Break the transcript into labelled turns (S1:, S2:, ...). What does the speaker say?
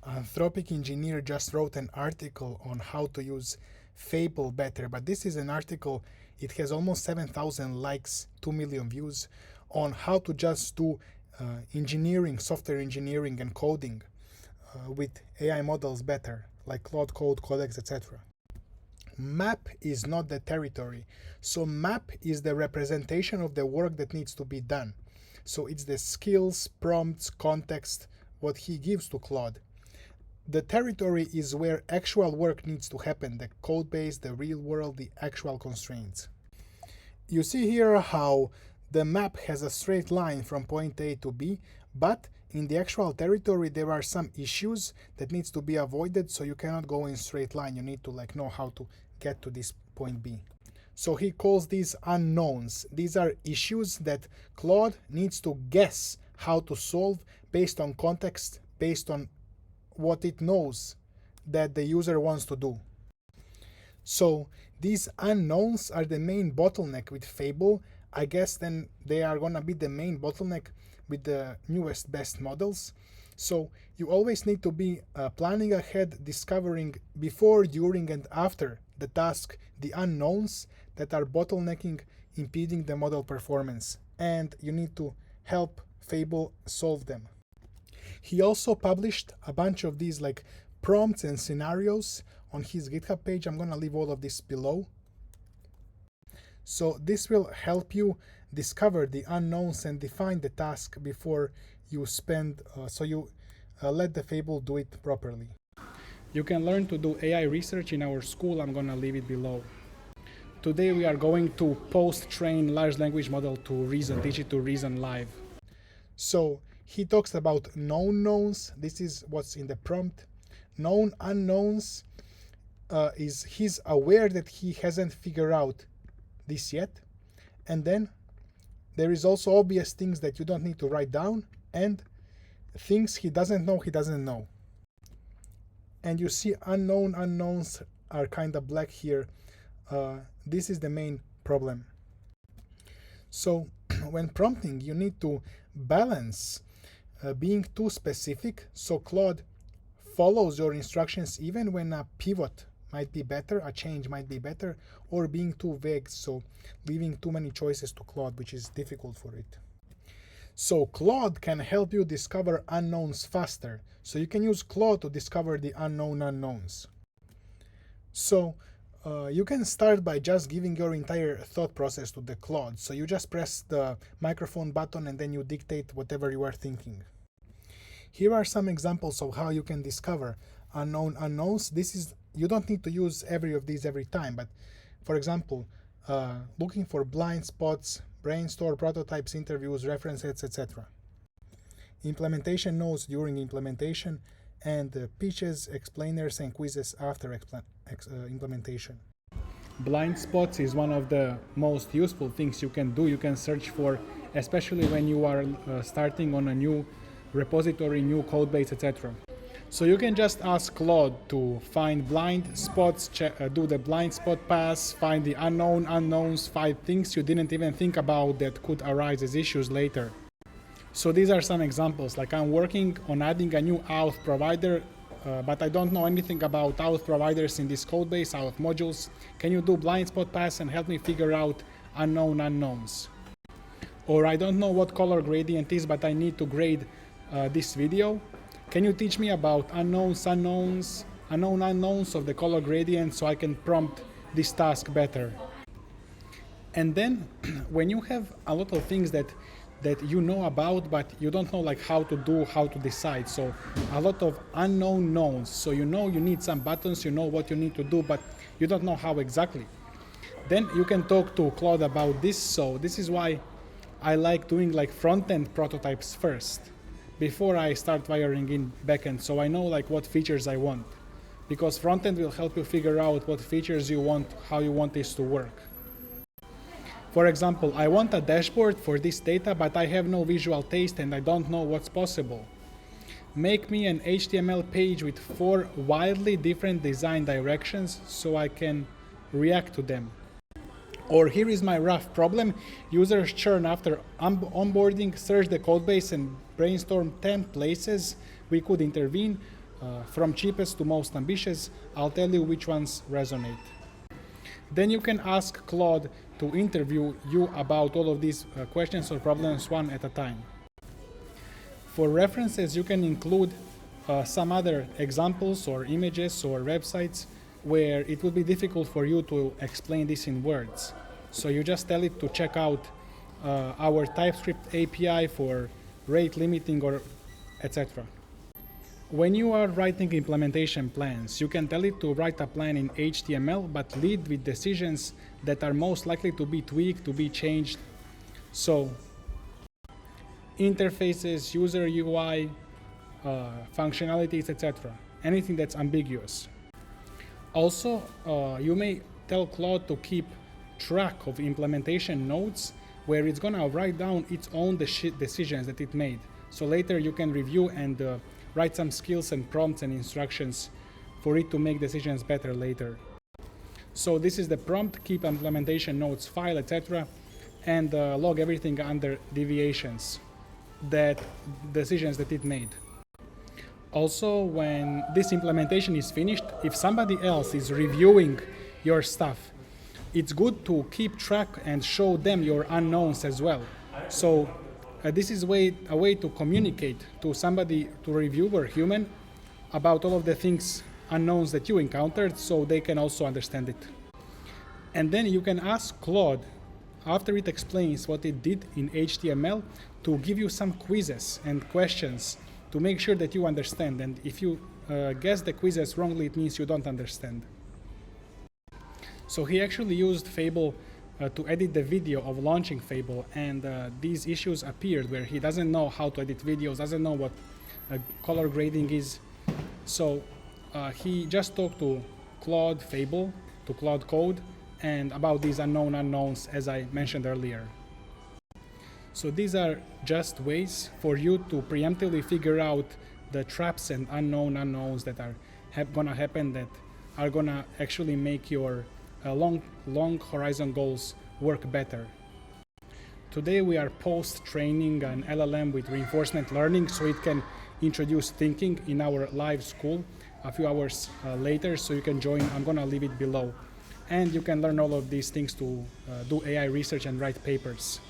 S1: Anthropic engineer just wrote an article on how to use Fable better, but this is an article, it has almost 7,000 likes, 2 million views, on how to just do engineering, software engineering and coding with AI models better, like Claude Code, Codex, etc. Map is not the territory. So map is the representation of the work that needs to be done. So it's the skills, prompts, context, what he gives to Claude. The territory is where actual work needs to happen, the code base, the real world, the actual constraints. You see here how the map has a straight line from point A to B, but in the actual territory there are some issues that needs to be avoided, so you cannot go in straight line. You need to know how to get to this point B. So he calls these unknowns. These are issues that Claude needs to guess how to solve based on context, based on what it knows that the user wants to do. So these unknowns are the main bottleneck with Fable. I guess then they are gonna be the main bottleneck with the newest best models. So you always need to be planning ahead, discovering before, during and after the task the unknowns that are bottlenecking, impeding the model performance, and you need to help Fable solve them. He also published a bunch of these prompts and scenarios on his GitHub page. I'm gonna leave all of this below. So this will help you discover the unknowns and define the task before you spend, so you let the Fable do it properly. You can learn to do AI research in our school. I'm gonna leave it below. Today we are going to post-train large language model to reason, teach it to reason live. So he talks about known knowns. This is what's in the prompt. Known unknowns is he's aware that he hasn't figured out this yet. And then there is also obvious things that you don't need to write down, and things he doesn't know. And you see unknown unknowns are kind of black here. This is the main problem. So when prompting, you need to balance being too specific, so Claude follows your instructions even when a pivot might be better, a change might be better, or being too vague, so leaving too many choices to Claude, which is difficult for it. So Claude can help you discover unknowns faster. So you can use Claude to discover the unknown unknowns. So you can start by just giving your entire thought process to the Claude. So you just press the microphone button and then you dictate whatever you are thinking. Here are some examples of how you can discover unknown unknowns. You don't need to use every of these every time, but for example, looking for blind spots, brainstorm, prototypes, interviews, references, etc. Implementation notes during implementation, and pitches, explainers, and quizzes after implementation. Blind spots is one of the most useful things you can do. You can search for, especially when you are starting on a new repository, new code base, etc. So you can just ask Claude to find blind spots, do the blind spot pass, find the unknown unknowns, find things you didn't even think about that could arise as issues later. So these are some examples, like I'm working on adding a new auth provider, but I don't know anything about auth providers in this code base, auth modules. Can you do blind spot pass and help me figure out unknown unknowns? Or I don't know what color gradient is, but I need to grade this video. Can you teach me about unknown unknowns of the color gradient so I can prompt this task better? And then when you have a lot of things that you know about, but you don't know how to decide. So a lot of unknown knowns. So you know you need some buttons, you know what you need to do, but you don't know how exactly. Then you can talk to Claude about this. So this is why I like doing front-end prototypes first, before I start wiring in backend, so I know what features I want. Because frontend will help you figure out what features you want, how you want this to work. For example, I want a dashboard for this data, but I have no visual taste and I don't know what's possible. Make me an HTML page with 4 wildly different design directions so I can react to them. Or here is my rough problem. Users churn after onboarding, search the codebase and brainstorm 10 places we could intervene. from cheapest to most ambitious. I'll tell you which ones resonate. Then you can ask Claude to interview you about all of these questions or problems one at a time. For references, you can include some other examples or images or websites where it will be difficult for you to explain this in words. So you just tell it to check out our TypeScript API for rate limiting or etc. When you are writing implementation plans, you can tell it to write a plan in HTML, but lead with decisions that are most likely to be tweaked, to be changed. So interfaces, user UI, functionalities, etc. Anything that's ambiguous. Also, you may tell Claude to keep track of implementation notes where it's gonna write down its own decisions that it made. So later you can review and write some skills and prompts and instructions for it to make decisions better later. So this is the prompt: keep implementation notes file, etc. and log everything under deviations, that decisions that it made. Also, when this implementation is finished, if somebody else is reviewing your stuff, it's good to keep track and show them your unknowns as well. So this is a way to communicate to somebody, to a reviewer, human, about all of the things, unknowns that you encountered, so they can also understand it. And then you can ask Claude, after it explains what it did in HTML, to give you some quizzes and questions to make sure that you understand. And if you guess the quizzes wrongly, it means you don't understand. So he actually used Fable to edit the video of launching Fable, and these issues appeared where he doesn't know how to edit videos, doesn't know what color grading is. So he just talked to Claude Fable, to Claude Code, and about these unknown unknowns, as I mentioned earlier. So these are just ways for you to preemptively figure out the traps and unknown unknowns that are gonna happen, that are gonna actually make your long horizon goals work better. Today we are post-training an LLM with reinforcement learning so it can introduce thinking in our live school a few hours later, so you can join. I'm gonna leave it below. And you can learn all of these things to do AI research and write papers.